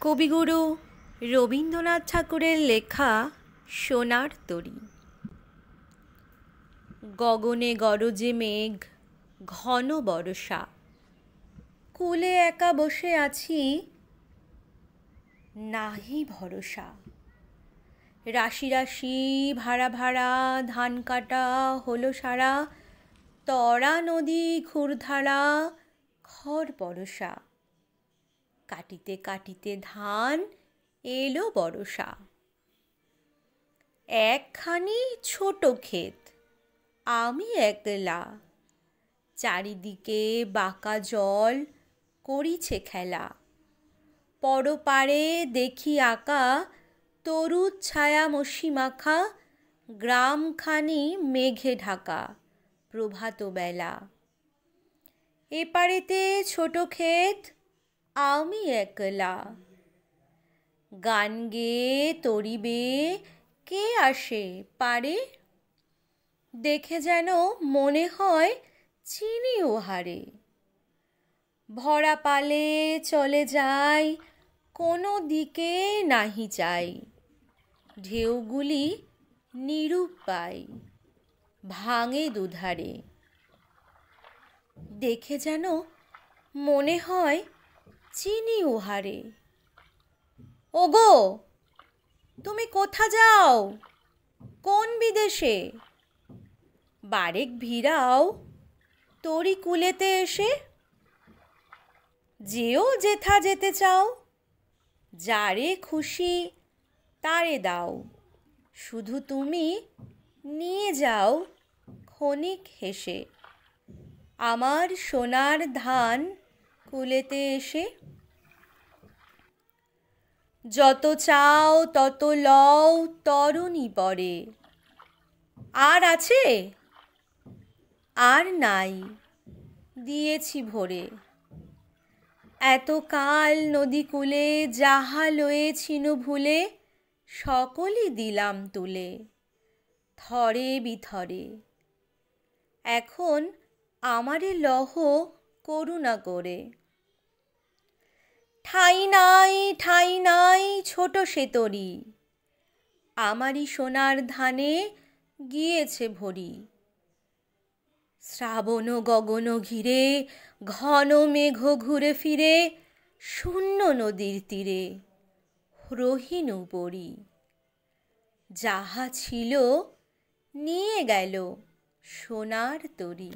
কবিগুরু রবীন্দ্রনাথ ঠাকুরের লেখা সোনার তরী। গগনে গরজে মেঘ, ঘন বরষা, কূলে একা বসে আছি, নাহি ভরসা। রাশি রাশি ভাড়া ভাড়া ধান কাটা হলো সারা, তরা নদী ঘুরধারা, খড় পরশা। কাটিতে কাটিতে ধান এলো বরষা। একখানি ছোট ক্ষেত, আমি একলা, চারিদিকে বাঁকা জল করিছে খেলা। পরপারে দেখি আঁকা তরুর ছায়া মসি মাখা, গ্রামখানি মেঘে ঢাকা প্রভাত বেলা। এপারেতে ছোট ক্ষেত, আমি একলা, গান গেয়ে তরি বেয়ে কে আসে পারে, দেখে যেন মনে হয় চিনি ওহারে। ভরা পালে চলে যাই, কোনো দিকে নাহি চাই, ঢেউগুলি নিরূপ পাই, ভাঙে দুধারে। দেখে যেন মনে হয় চিনি উহারে। ওগো, তুমি কোথা যাও, কোন বিদেশে? বারেক ভিড়াও তরি কূলেতে এসে। যেও যেথা যেতে চাও, যারে খুশি তারে দাও, শুধু তুমি নিয়ে যাও ক্ষণিক হেসে, আমার সোনার ধান কূলেতে এসে। যত চাও তত লও তরণী পরে, আর আছে? আর নাই, দিয়েছি ভরে। এতকাল নদী কূলে যাহা লয়েছিনু ভুলে, সকলই দিলাম তুলে থরে বিথরে। এখন আমারে লহ করুণা করে। ঠাঁই নাই ঠাঁই নাই ছোট সে তরী, আমারই সোনার ধানে গিয়েছে ভরি। শ্রাবণ গগন ঘিরে ঘন মেঘ ঘুরে ফিরে, শূন্য নদীর তীরে রহিনু পড়ি। যাহা ছিল নিয়ে গেল সোনার তরী।